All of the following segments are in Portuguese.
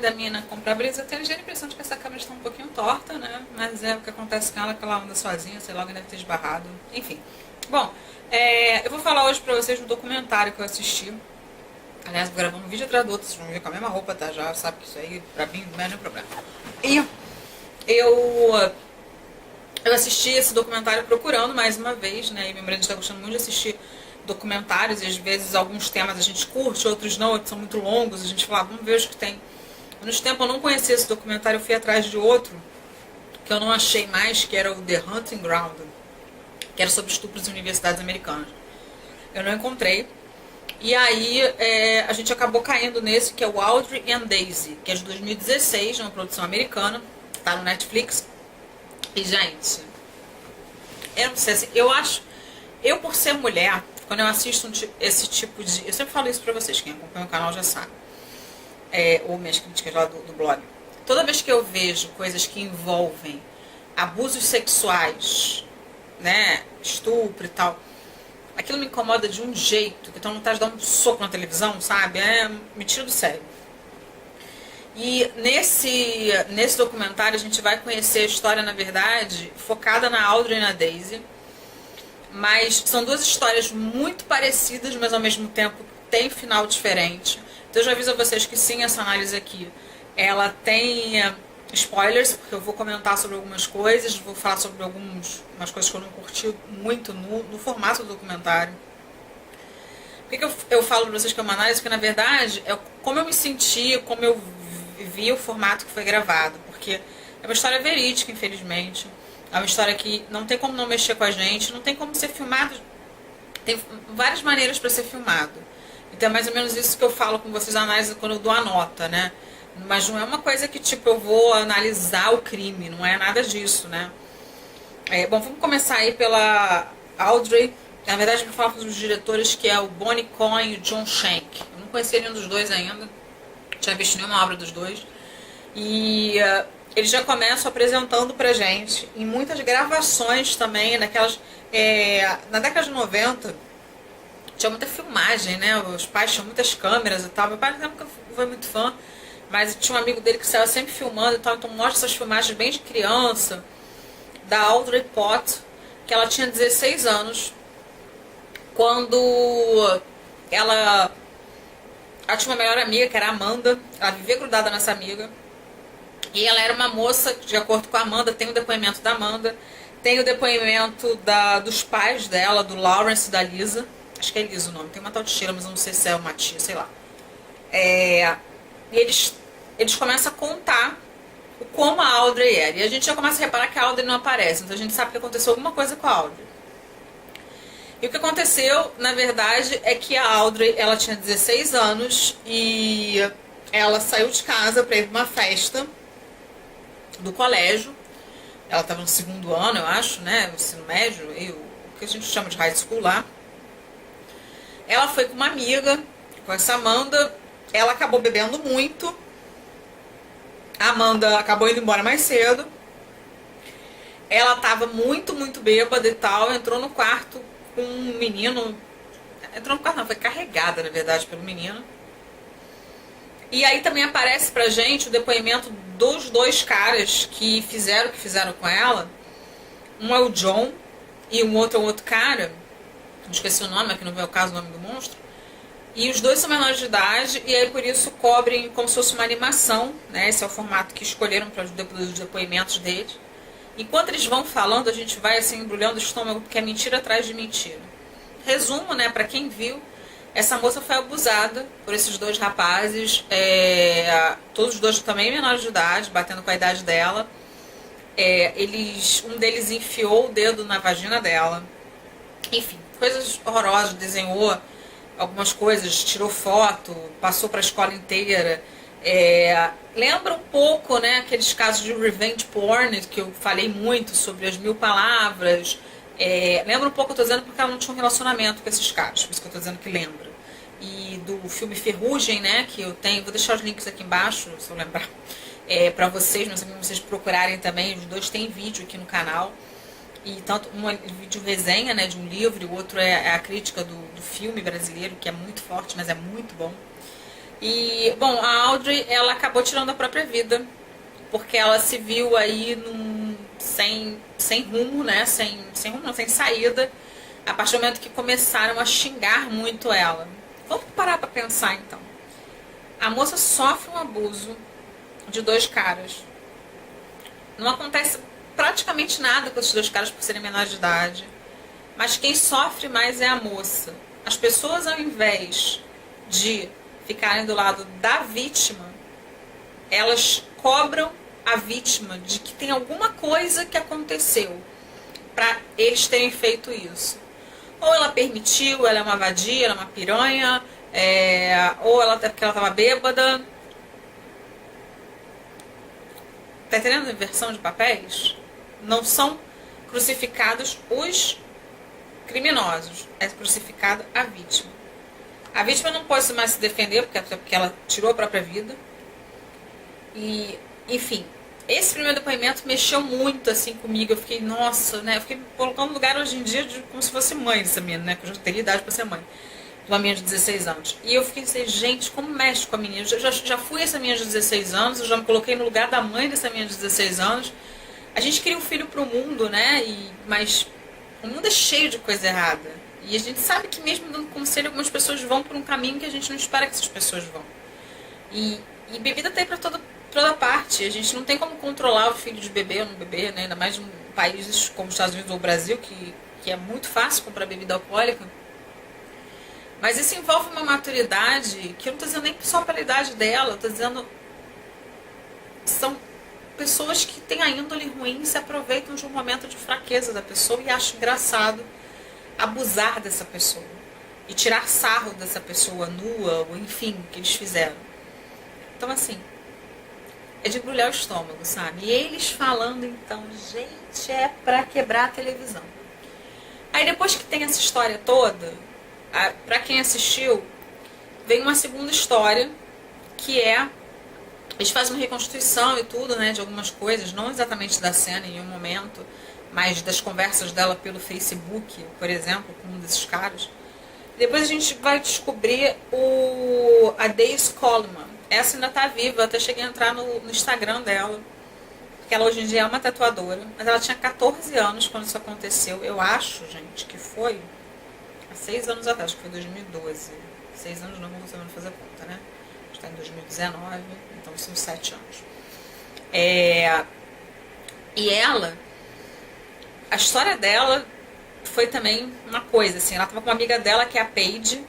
da mina comprar brisa, eu tenho a ligeira impressão de que essa câmera está um pouquinho torta, né? Mas é o que acontece com ela, que ela anda sozinha, sei lá, alguém deve ter esbarrado. Enfim. Bom, eu vou falar hoje pra vocês do documentário que eu assisti. Aliás, vou gravando um vídeo atrás do outro, vocês vão ver com a mesma roupa, tá? Já sabe que isso aí, pra mim, não é nenhum problema. E eu assisti esse documentário procurando mais uma vez, né? E meu marido está gostando muito de assistir documentários e às vezes alguns temas a gente curte, outros não, outros são muito longos, a gente fala, vamos ver os que tem. Há muito tempo eu não conhecia esse documentário, eu fui atrás de outro que eu não achei mais, que era o The Hunting Ground, que era sobre estupros em universidades americanas. Eu não encontrei. E aí a gente acabou caindo nesse, que é o Audrey and Daisy, que é de 2016, uma produção americana, tá no Netflix. E, gente, eu não sei assim, eu por ser mulher, quando eu assisto esse tipo de... Eu sempre falo isso pra vocês, quem acompanha o canal já sabe. Ou minhas críticas lá do blog. Toda vez que eu vejo coisas que envolvem abusos sexuais, né, estupro e tal, aquilo me incomoda de um jeito, que eu tenho vontade de dar um soco na televisão, sabe? Me tira do sério. E nesse documentário a gente vai conhecer a história, na verdade, focada na Audrey e na Daisy. Mas são duas histórias muito parecidas, mas ao mesmo tempo tem final diferente. Então eu já aviso a vocês que sim, essa análise aqui, ela tem spoilers, porque eu vou comentar sobre algumas coisas, vou falar sobre umas coisas que eu não curti muito no formato do documentário. Por que eu falo pra vocês que é uma análise? Porque na verdade é como eu me senti, como eu vi o formato que foi gravado, porque é uma história verídica, infelizmente. É uma história que não tem como não mexer com a gente, não tem como ser filmado. Tem várias maneiras para ser filmado. Então é mais ou menos isso que eu falo com vocês, a análise quando eu dou a nota, né? Mas não é uma coisa que, tipo, eu vou analisar o crime, não é nada disso, né? Bom, vamos começar aí pela Audrey. Na verdade, eu vou falar dos diretores, que é o Bonnie Cohen e o John Shank. Eu não conhecia nenhum dos dois ainda, não tinha visto nenhuma obra dos dois. E eles já começam apresentando pra gente, em muitas gravações também, na década de 90, tinha muita filmagem, né? Os pais tinham muitas câmeras e tal. Meu pai nunca foi muito fã, mas tinha um amigo dele que saiu sempre filmando e tal, então mostra essas filmagens bem de criança, da Audrey Pott, que ela tinha 16 anos, quando ela tinha uma melhor amiga, que era a Amanda. Ela vivia grudada nessa amiga. E ela era uma moça, de acordo com a Amanda, tem o depoimento da Amanda, tem o depoimento dos pais dela, do Lawrence e da Lisa. Acho que é Lisa o nome, tem uma tal de Sheila, mas eu não sei se é uma tia, sei lá. E eles começam a contar como a Audrey era. E a gente já começa a reparar que a Audrey não aparece, então a gente sabe que aconteceu alguma coisa com a Audrey. E o que aconteceu, na verdade, é que a Audrey, ela tinha 16 anos e ela saiu de casa para ir para uma festa do colégio. Ela estava no segundo ano, eu acho, né, o ensino médio, o que a gente chama de high school lá. Ela foi com uma amiga, com essa Amanda. Ela acabou bebendo muito. A Amanda acabou indo embora mais cedo. Ela estava muito, muito bêbada e tal, entrou no quarto com um menino. Entrou no quarto não, foi carregada, na verdade, pelo menino. E aí também aparece pra gente o depoimento dos dois caras que fizeram com ela. Um é o John e um outro é o outro cara. Não esqueci o nome, aqui não vê o caso, o nome do monstro. E os dois são menores de idade e aí por isso cobrem como se fosse uma animação, né? Esse é o formato que escolheram para os depoimentos deles. Enquanto eles vão falando, a gente vai assim embrulhando o estômago, porque é mentira atrás de mentira. Resumo, né, para quem viu, essa moça foi abusada por esses dois rapazes, todos os dois também menores de idade, batendo com a idade dela. Um deles enfiou o dedo na vagina dela. Enfim, coisas horrorosas, desenhou algumas coisas, tirou foto, passou para a escola inteira. Lembra um pouco, né, aqueles casos de revenge porn, que eu falei muito sobre as 1000 palavras. Lembra um pouco, eu tô dizendo porque ela não tinha um relacionamento com esses caras, por isso que eu tô dizendo que lembra. E do filme Ferrugem, né, que eu tenho, vou deixar os links aqui embaixo, se eu lembrar, pra vocês, mas vocês procurarem também, os dois têm vídeo aqui no canal. E tanto um vídeo resenha, né, de um livro, e o outro é a crítica do filme brasileiro, que é muito forte, mas é muito bom. E, bom, a Audrey, ela acabou tirando a própria vida, porque ela se viu aí sem rumo, né? Sem rumo, não, sem saída, a partir do momento que começaram a xingar muito ela. Vamos parar pra pensar, então. A moça sofre um abuso de dois caras. Não acontece praticamente nada com esses dois caras por serem menores de idade. Mas quem sofre mais é a moça. As pessoas, ao invés de ficarem do lado da vítima, elas cobram a vítima de que tem alguma coisa que aconteceu para eles terem feito isso. Ou ela permitiu, ela é uma vadia, ela é uma piranha, ou ela porque ela estava bêbada. Tá entendendo a inversão de papéis? Não são crucificados os criminosos, é crucificada a vítima. A vítima não pode mais se defender porque ela tirou a própria vida. E, enfim, esse primeiro depoimento mexeu muito assim comigo. Eu fiquei, nossa, né? Eu fiquei me colocando no lugar hoje em dia como se fosse mãe dessa menina, né? Que eu já teria idade para ser mãe de uma menina de 16 anos. E eu fiquei assim, gente, como mexe com a menina? Eu já fui essa menina de 16 anos, eu já me coloquei no lugar da mãe dessa menina de 16 anos. A gente cria um filho pro mundo, né? Mas o mundo é cheio de coisa errada. E a gente sabe que mesmo dando conselho, algumas pessoas vão por um caminho que a gente não espera que essas pessoas vão. E bebida tem pra toda parte. A gente não tem como controlar o filho de beber ou não beber, né? Ainda mais em países como os Estados Unidos ou o Brasil, que é muito fácil comprar bebida alcoólica. Mas isso envolve uma maturidade que eu não estou dizendo nem só pela idade dela, eu estou dizendo são pessoas que têm a índole ruim e se aproveitam de um momento de fraqueza da pessoa e acham engraçado abusar dessa pessoa e tirar sarro dessa pessoa nua, ou enfim, o que eles fizeram. Então, assim, é de embrulhar o estômago, sabe? E eles falando, então, gente, é pra quebrar a televisão. Aí depois que tem essa história toda, pra quem assistiu, vem uma segunda história, que é, eles fazem uma reconstituição e tudo, né, de algumas coisas, não exatamente da cena em nenhum momento, mas das conversas dela pelo Facebook, por exemplo, com um desses caras. Depois a gente vai descobrir a Daisy Coleman. Essa ainda tá viva, eu até cheguei a entrar no Instagram dela, porque ela hoje em dia é uma tatuadora, mas ela tinha 14 anos quando isso aconteceu. Eu acho, gente, que foi há 6 anos atrás, acho que foi 2012. 6 anos não vou sabendo fazer conta, né? A gente tá em 2019, então são 7 anos. E ela, a história dela foi também uma coisa, assim, ela estava com uma amiga dela, que é a Paige,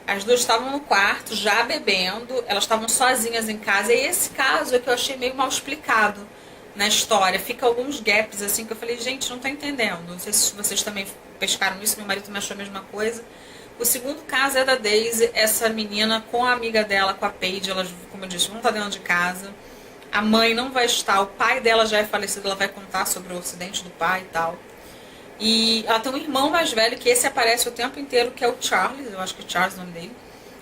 as duas estavam no quarto, já bebendo, elas estavam sozinhas em casa, e esse caso é que eu achei meio mal explicado na história, fica alguns gaps, assim, que eu falei, gente, não tô entendendo, não sei se vocês também pescaram isso, meu marido também achou a mesma coisa. O segundo caso é da Daisy, essa menina com a amiga dela, com a Paige, elas, como eu disse, vão estar dentro de casa, a mãe não vai estar, o pai dela já é falecido, ela vai contar sobre o acidente do pai e tal. E ela tem um irmão mais velho, que esse aparece o tempo inteiro, que é o Charles, eu acho que é Charles o nome dele.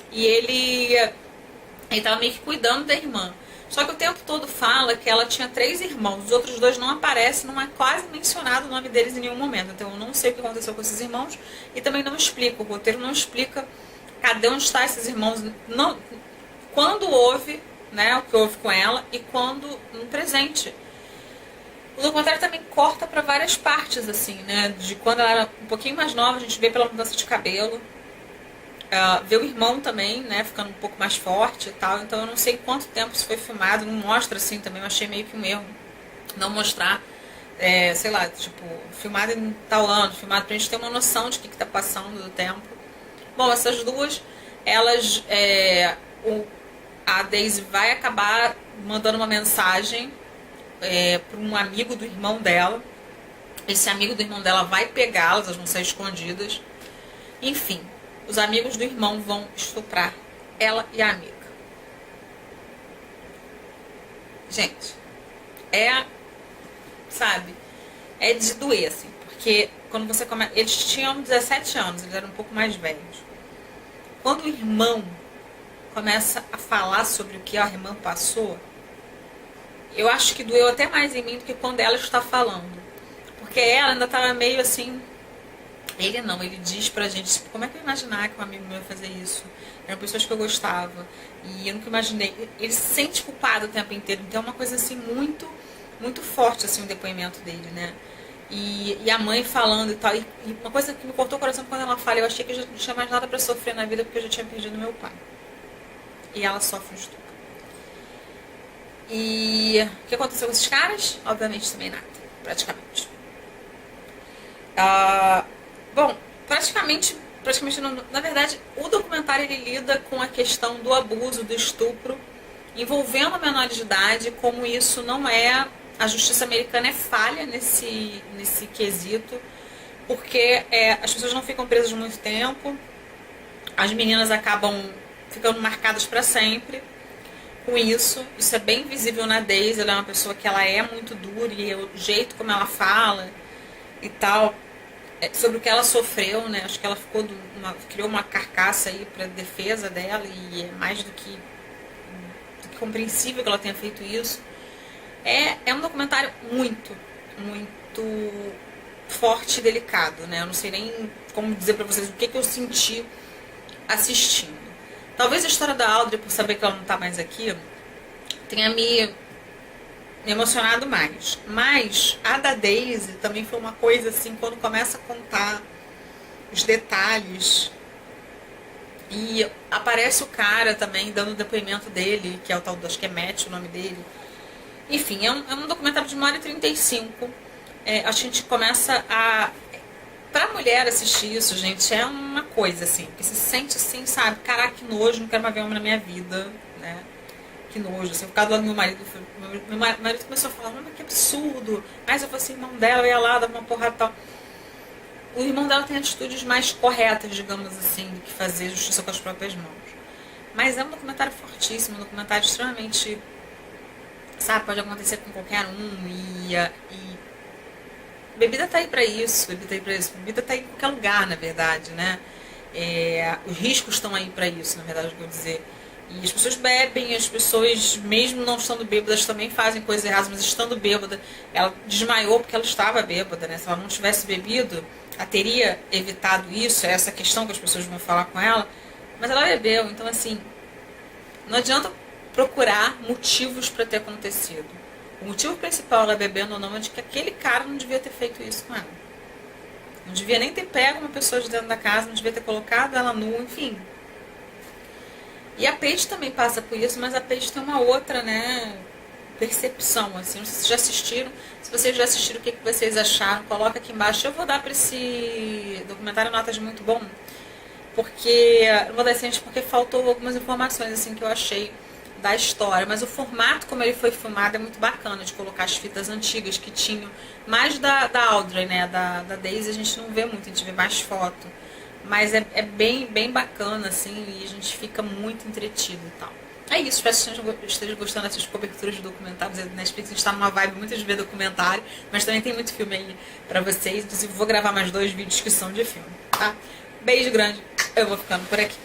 E ele tava meio que cuidando da irmã. Só que o tempo todo fala que ela tinha 3 irmãos, os outros 2 não aparecem, não é quase mencionado o nome deles em nenhum momento. Então eu não sei o que aconteceu com esses irmãos e também não explica, o roteiro não explica cadê onde estão esses irmãos, não, quando houve, né, o que houve com ela e quando no presente. O documentário também corta para várias partes, assim, né? De quando ela era um pouquinho mais nova, a gente vê pela mudança de cabelo. Vê o irmão também, né? Ficando um pouco mais forte e tal. Então eu não sei quanto tempo isso foi filmado. Não mostra, assim, também. Eu achei meio que um erro não mostrar, sei lá, tipo, filmado em tal ano, filmado pra gente ter uma noção de o que tá passando do tempo. Bom, essas duas, elas... a Daisy vai acabar mandando uma mensagem para um amigo do irmão dela. Esse amigo do irmão dela vai pegá-las, elas vão ser escondidas. Enfim, os amigos do irmão vão estuprar ela e a amiga. Gente, sabe, é de doer, assim, porque quando você começa... Eles tinham 17 anos, eles eram um pouco mais velhos. Quando o irmão começa a falar sobre o que a irmã passou, eu acho que doeu até mais em mim do que quando ela está falando. Porque ela ainda estava meio assim, Ele não, ele diz pra gente, tipo, como é que eu ia imaginar que um amigo meu ia fazer isso? Eram pessoas que eu gostava. E eu nunca imaginei. Ele se sente culpado o tempo inteiro. Então é uma coisa assim muito forte assim o depoimento dele, né? E a mãe falando e tal. E uma coisa que me cortou o coração quando ela fala, eu achei que eu já não tinha mais nada pra sofrer na vida porque eu já tinha perdido meu pai. E ela sofre um estupro. E o que aconteceu com esses caras? Obviamente também nada, praticamente. Bom, praticamente não, na verdade, o documentário ele lida com a questão do abuso, do estupro, envolvendo menores de idade, como isso não é, a justiça americana é falha nesse quesito, porque as pessoas não ficam presas muito tempo, as meninas acabam ficando marcadas para sempre com isso. Isso é bem visível na Daisy, ela é uma pessoa que ela é muito dura e o jeito como ela fala e tal, sobre o que ela sofreu, né? Acho que ela criou uma carcaça aí para defesa dela e é mais do que compreensível que ela tenha feito isso. É um documentário muito forte e delicado, né? Eu não sei nem como dizer pra vocês o que eu senti assistindo. Talvez a história da Audrey, por saber que ela não tá mais aqui, tenha me emocionado mais. Mas a da Daisy também foi uma coisa assim, quando começa a contar os detalhes e aparece o cara também dando o depoimento dele, que é o tal, acho que é Matt o nome dele. Enfim, é um documentário de 1h35. A gente começa a... Pra mulher assistir isso, gente, é uma coisa assim, que se sente assim, sabe? Caraca, que nojo, não quero mais ver homem na minha vida, né? Que nojo, assim, por causa do lado do meu marido. Meu marido começou a falar, mas que absurdo. Mas eu fosse irmão dela, eu ia lá, dava uma porrada e tal. O irmão dela tem atitudes mais corretas, digamos assim, do que fazer justiça com as próprias mãos. Mas é um documentário fortíssimo, um documentário extremamente... Sabe, pode acontecer com qualquer um e bebida tá aí pra isso, bebida tá aí em qualquer lugar, na verdade, né? Os riscos estão aí pra isso, na verdade, eu vou dizer. E as pessoas bebem, as pessoas, mesmo não estando bêbadas, também fazem coisas erradas, mas estando bêbada, ela desmaiou porque ela estava bêbada, né? Se ela não tivesse bebido, ela teria evitado isso, é essa questão que as pessoas vão falar com ela, mas ela bebeu, então assim, não adianta procurar motivos para ter acontecido. O motivo principal ela bebendo ou não é de que aquele cara não devia ter feito isso com ela. Não devia nem ter pego uma pessoa de dentro da casa, não devia ter colocado ela nua, enfim. E a Paige também passa por isso, mas a Paige tem uma outra, né, percepção, assim. Não sei se vocês já assistiram. Se vocês já assistiram, o que vocês acharam? Coloca aqui embaixo. Eu vou dar para esse documentário notas muito bom, porque eu vou dar esse porque faltou algumas informações assim que eu achei da história, mas o formato como ele foi filmado é muito bacana, de colocar as fitas antigas que tinham, mais da Audrey, né, da Daisy a gente não vê muito, a gente vê mais foto, mas é bem bacana assim, e a gente fica muito entretido e tal. É isso, espero que vocês estejam gostando dessas coberturas de documentários. A Netflix está numa vibe muito de ver documentário, mas também tem muito filme aí pra vocês, inclusive vou gravar mais 2 vídeos que são de filme, tá? Beijo grande, eu vou ficando por aqui.